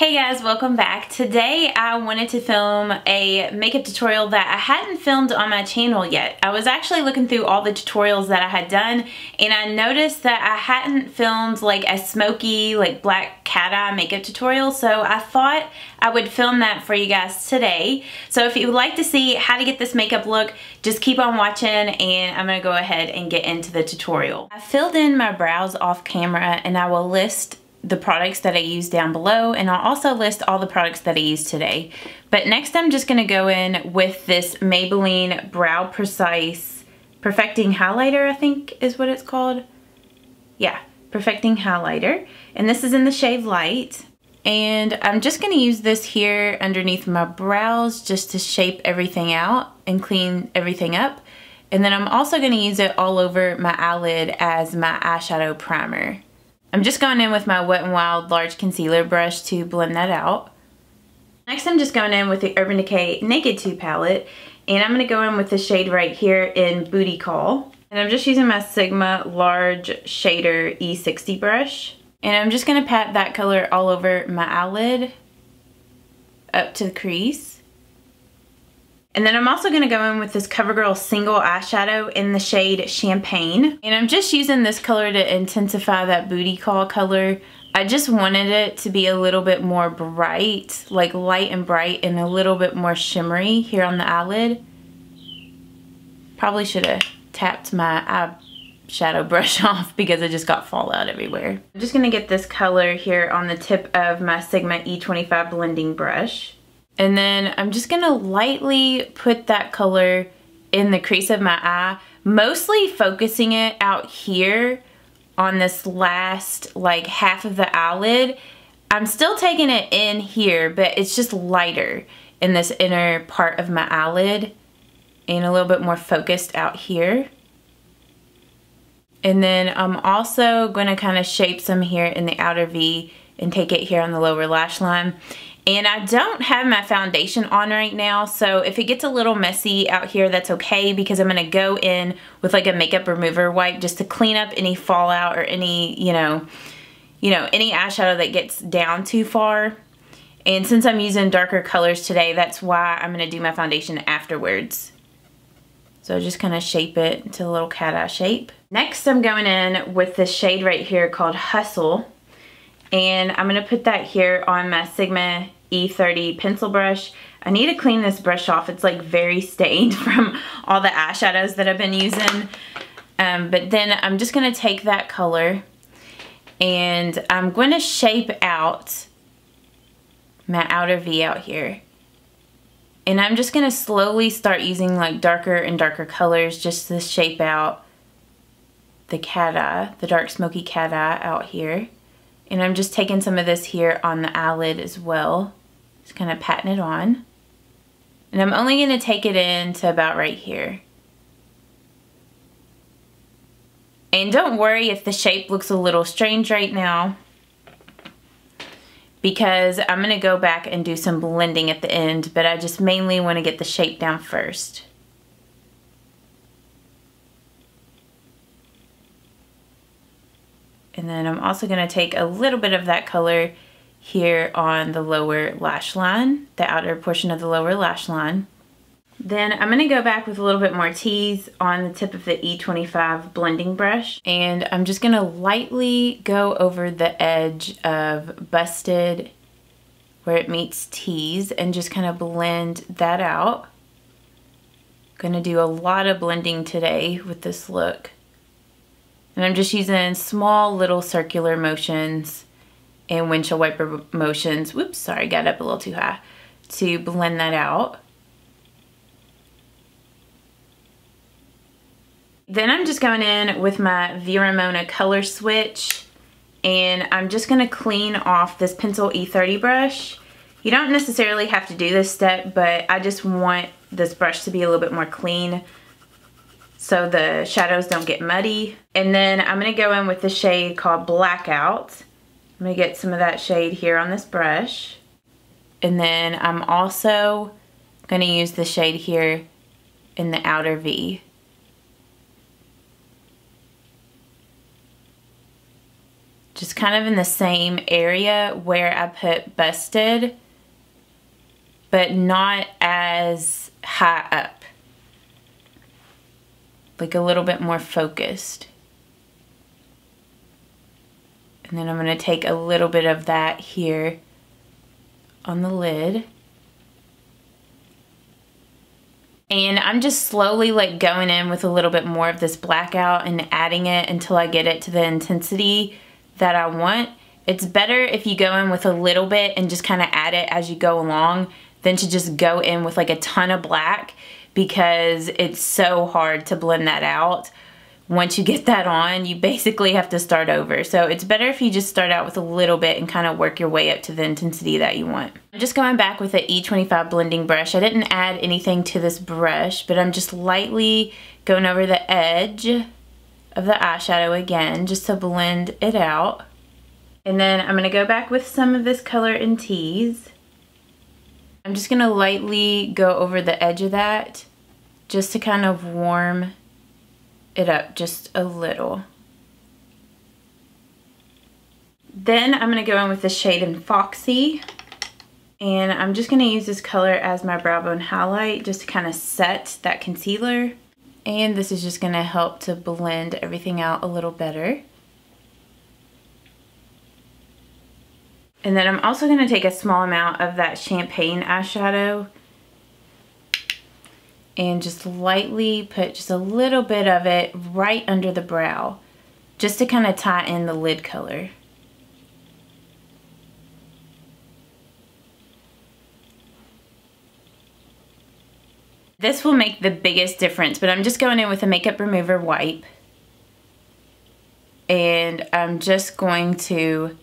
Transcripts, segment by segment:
Hey guys, welcome back. Today I wanted to film a makeup tutorial that I hadn't filmed on my channel yet. I was actually looking through all the tutorials that I had done and I noticed that I hadn't filmed like a smoky, like black cat eye makeup tutorial, so I thought I would film that for you guys today. So if you would like to see how to get this makeup look, just keep on watching and I'm gonna go ahead and get into the tutorial. I filled in my brows off camera and I will list the products that I use down below, and I'll also list all the products that I use today. But next I'm just gonna go in with this Maybelline Brow Precise Perfecting Highlighter, I think is what it's called. Yeah, Perfecting Highlighter. And this is in the shade Light. And I'm just gonna use this here underneath my brows just to shape everything out and clean everything up. And then I'm also gonna use it all over my eyelid as my eyeshadow primer. I'm just going in with my Wet n Wild large concealer brush to blend that out. Next I'm just going in with the Urban Decay Naked 2 palette, and I'm going to go in with the shade right here in Booty Call. And I'm just using my Sigma large shader E60 brush. And I'm just going to pat that color all over my eyelid up to the crease. And then I'm also going to go in with this CoverGirl single eyeshadow in the shade Champagne. And I'm just using this color to intensify that booty call color. I just wanted it to be a little bit more bright, like light and bright, and a little bit more shimmery here on the eyelid. Probably should have tapped my eyeshadow brush off because it just got fallout everywhere. I'm just going to get this color here on the tip of my Sigma E25 blending brush. And then I'm just gonna lightly put that color in the crease of my eye, mostly focusing it out here on this last like half of the eyelid. I'm still taking it in here, but it's just lighter in this inner part of my eyelid and a little bit more focused out here. And then I'm also gonna kind of shape some here in the outer V and take it here on the lower lash line. And I don't have my foundation on right now, so if it gets a little messy out here, that's okay, because I'm going to go in with like a makeup remover wipe just to clean up any fallout or any, any eyeshadow that gets down too far. And since I'm using darker colors today, that's why I'm going to do my foundation afterwards. So just kind of shape it into a little cat eye shape. Next, I'm going in with this shade right here called Hustle. And I'm going to put that here on my Sigma E30 pencil brush. I need to clean this brush off. It's like very stained from all the eyeshadows that I've been using. But then I'm just going to take that color and I'm going to shape out my outer V out here. And I'm just going to slowly start using like darker and darker colors just to shape out the cat eye, the dark smoky cat eye out here. And I'm just taking some of this here on the eyelid as well. Just kind of patting it on. And I'm only going to take it in to about right here. And don't worry if the shape looks a little strange right now, because I'm going to go back and do some blending at the end, but I just mainly want to get the shape down first. And then I'm also going to take a little bit of that color here on the lower lash line, the outer portion of the lower lash line. Then I'm going to go back with a little bit more tease on the tip of the E25 blending brush. And I'm just going to lightly go over the edge of Busted where it meets tease and just kind of blend that out. Going to do a lot of blending today with this look. And I'm just using small little circular motions and windshield wiper motions, whoops, sorry, got up a little too high, to blend that out. Then I'm just going in with my Vera Mona color switch, and I'm just going to clean off this pencil E30 brush. You don't necessarily have to do this step, but I just want this brush to be a little bit more clean so the shadows don't get muddy. And then I'm going to go in with the shade called Blackout. I'm going to get some of that shade here on this brush. And then I'm also going to use the shade here in the outer V. just kind of in the same area where I put busted, but not as high up. Like a little bit more focused. And then I'm going to take a little bit of that here on the lid. And I'm just slowly like going in with a little bit more of this blackout and adding it until I get it to the intensity that I want. It's better if you go in with a little bit and just kind of add it as you go along than to just go in with like a ton of black, because it's so hard to blend that out. Once you get that on, you basically have to start over. So it's better if you just start out with a little bit and kind of work your way up to the intensity that you want. I'm just going back with the E25 blending brush. I didn't add anything to this brush, but I'm just lightly going over the edge of the eyeshadow again, just to blend it out. And then I'm going to go back with some of this color in Tease. I'm just going to lightly go over the edge of that, just to kind of warm it up just a little. Then I'm going to go in with the shade in Foxy, and I'm just going to use this color as my brow bone highlight just to kind of set that concealer, and this is just going to help to blend everything out a little better. And then I'm also going to take a small amount of that champagne eyeshadow and just lightly put just a little bit of it right under the brow, just to kind of tie in the lid color. This will make the biggest difference, but I'm just going in with a makeup remover wipe, and I'm just going to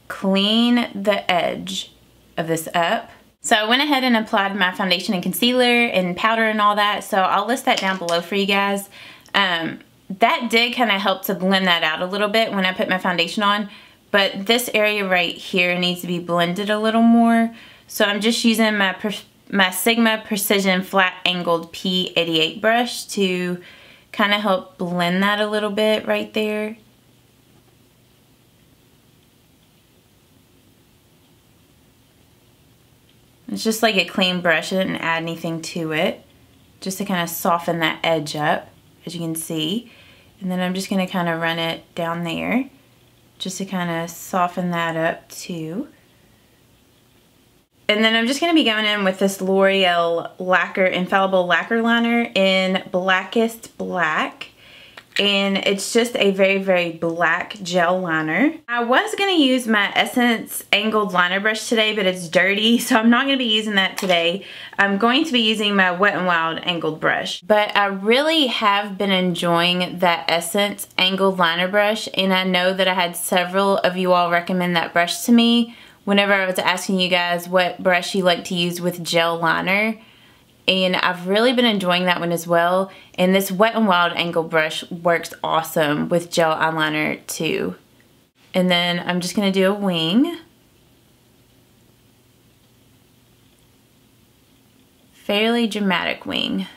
clean the edge of this up. So I went ahead and applied my foundation and concealer and powder and all that, so I'll list that down below for you guys. That did kind of help to blend that out a little bit when I put my foundation on, but this area right here needs to be blended a little more. So I'm just using my Sigma Precision Flat Angled P88 brush to kind of help blend that a little bit right there. It's just like a clean brush. I didn't add anything to it, just to kind of soften that edge up, as you can see. And then I'm just going to kind of run it down there, just to kind of soften that up too. And then I'm just going to be going in with this L'Oreal Lacquer Infallible Lacquer Liner in Blackest Black. And it's just a very, very black gel liner. I was going to use my Essence angled liner brush today, but it's dirty, so I'm not going to be using that today. I'm going to be using my Wet n Wild angled brush. But I really have been enjoying that Essence angled liner brush, and I know that I had several of you all recommend that brush to me whenever I was asking you guys what brush you like to use with gel liner. And I've really been enjoying that one as well. And this Wet n Wild angle brush works awesome with gel eyeliner too. And then I'm just going to do a wing. Fairly dramatic wing.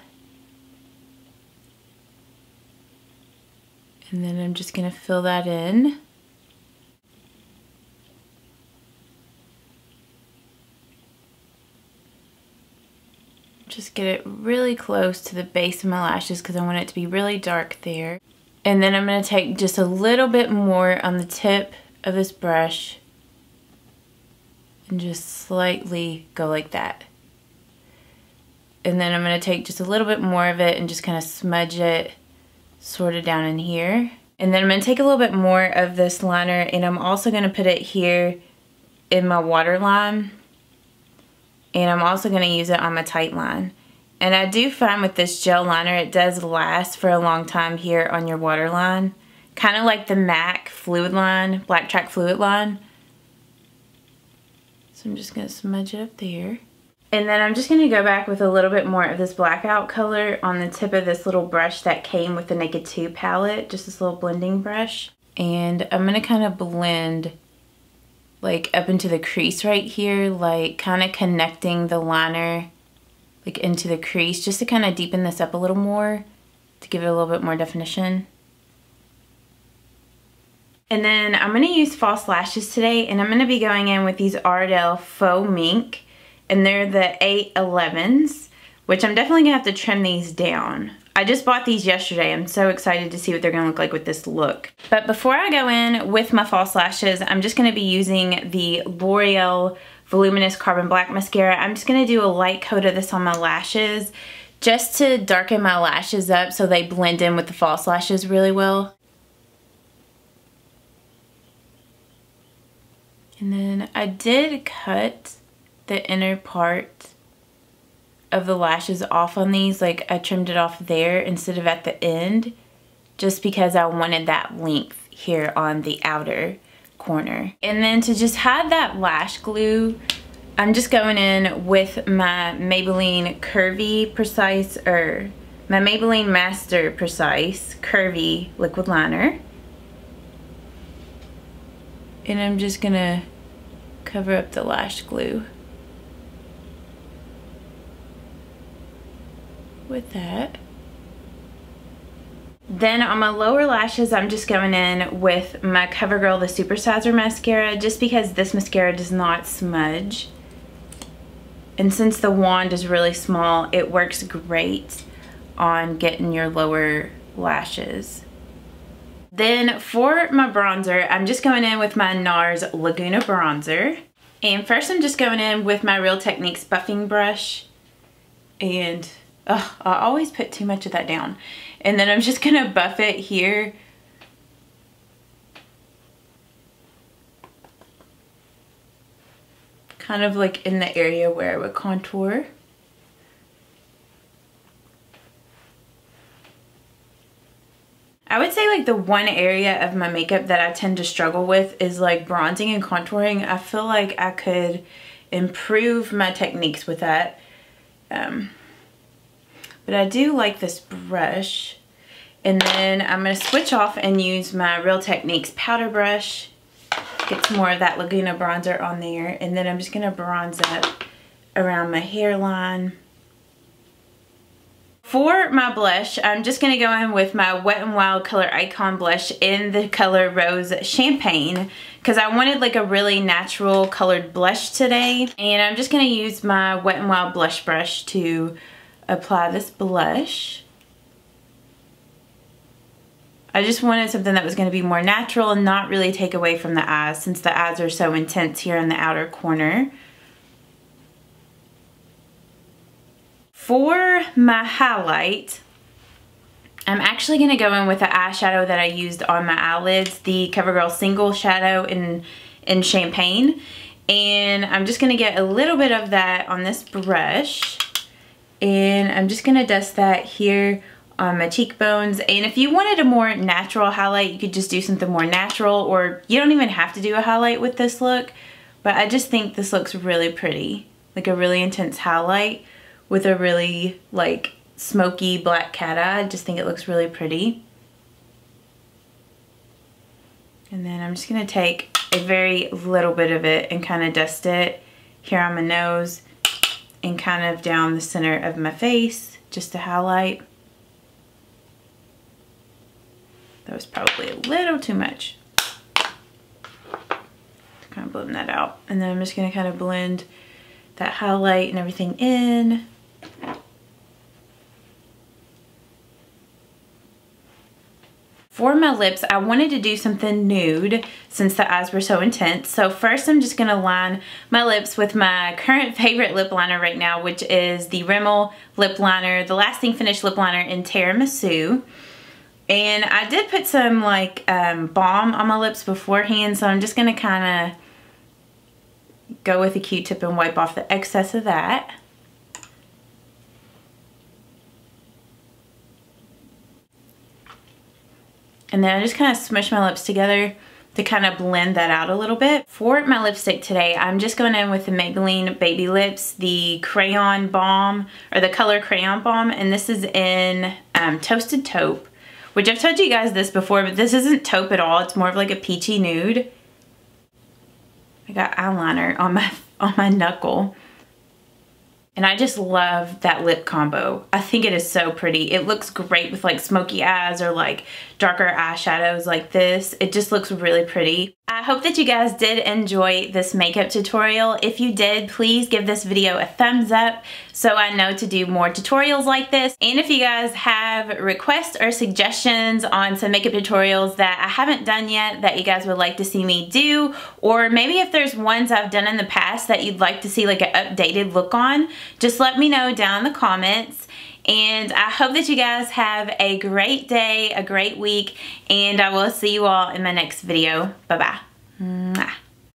And then I'm just going to fill that in. Just get it really close to the base of my lashes because I want it to be really dark there. And then I'm going to take just a little bit more on the tip of this brush and just slightly go like that. And then I'm going to take just a little bit more of it and just kind of smudge it sort of down in here. And then I'm going to take a little bit more of this liner, and I'm also going to put it here in my waterline. And I'm also going to use it on my tight line. And I do find with this gel liner, it does last for a long time here on your waterline. Kind of like the MAC fluid line, Black Track fluid line. So I'm just going to smudge it up there. And then I'm just going to go back with a little bit more of this blackout color on the tip of this little brush that came with the Naked 2 palette. Just this little blending brush. And I'm going to kind of blend like up into the crease right here, like kind of connecting the liner like into the crease, just to kind of deepen this up a little more, to give it a little bit more definition. And then I'm going to use false lashes today, and I'm going to be going in with these Ardell Faux Mink, and they're the 811s, which I'm definitely going to have to trim these down. I just bought these yesterday. I'm so excited to see what they're going to look like with this look. But before I go in with my false lashes, I'm just going to be using the L'Oreal Voluminous Carbon Black Mascara. I'm just going to do a light coat of this on my lashes just to darken my lashes up so they blend in with the false lashes really well. And then I did cut the inner part of the lashes off on these. Like, I trimmed it off there instead of at the end, just because I wanted that length here on the outer corner. And then to just hide that lash glue, I'm just going in with my Maybelline Curvy Precise, or my Maybelline Master Precise Curvy Liquid Liner. And I'm just gonna cover up the lash glue with that. Then on my lower lashes, I'm just going in with my CoverGirl the Supersizer Mascara, just because this mascara does not smudge. And since the wand is really small, it works great on getting your lower lashes. Then for my bronzer, I'm just going in with my NARS Laguna bronzer. And first I'm just going in with my Real Techniques buffing brush. And I always put too much of that down. And then I'm just gonna buff it here. Kind of like in the area where I would contour. I would say like the one area of my makeup that I tend to struggle with is like bronzing and contouring. I feel like I could improve my techniques with that. But I do like this brush. And then I'm going to switch off and use my Real Techniques powder brush. Get some more of that Laguna bronzer on there. And then I'm just going to bronze up around my hairline. For my blush, I'm just going to go in with my Wet n Wild Color Icon blush in the color Rose Champagne, because I wanted like a really natural colored blush today. And I'm just going to use my Wet n Wild blush brush to apply this blush. I just wanted something that was going to be more natural and not really take away from the eyes, since the eyes are so intense here in the outer corner. For my highlight, I'm actually going to go in with the eyeshadow that I used on my eyelids, the CoverGirl Single Shadow in Champagne. And I'm just going to get a little bit of that on this brush. And I'm just going to dust that here on my cheekbones. And if you wanted a more natural highlight, you could just do something more natural, or you don't even have to do a highlight with this look. But I just think this looks really pretty. Like a really intense highlight with a really like smoky black cat eye. I just think it looks really pretty. And then I'm just going to take a very little bit of it and kind of dust it here on my nose and kind of down the center of my face just to highlight. That was probably a little too much. Kind of blend that out. And then I'm just going to kind of blend that highlight and everything in. For my lips, I wanted to do something nude since the eyes were so intense. So first I'm just going to line my lips with my current favorite lip liner right now, which is the Rimmel lip liner, the Lasting Finish lip liner in Tiramisu. And I did put some like balm on my lips beforehand, so I'm just going to kind of go with a Q-tip and wipe off the excess of that. And then I just kind of smush my lips together to kind of blend that out a little bit. For my lipstick today, I'm just going in with the Maybelline Baby Lips, the Crayon Balm, or the color Crayon Balm, and this is in Toasted Taupe, which I've told you guys this before, but this isn't taupe at all. It's more of like a peachy nude. I got eyeliner on my knuckle. And I just love that lip combo. I think it is so pretty. It looks great with like smoky eyes or like darker eyeshadows like this. It just looks really pretty. I hope that you guys did enjoy this makeup tutorial. If you did, please give this video a thumbs up so I know to do more tutorials like this. And if you guys have requests or suggestions on some makeup tutorials that I haven't done yet that you guys would like to see me do, or maybe if there's ones I've done in the past that you'd like to see like an updated look on, just let me know down in the comments. And I hope that you guys have a great day, a great week, and I will see you all in my next video. Bye-bye.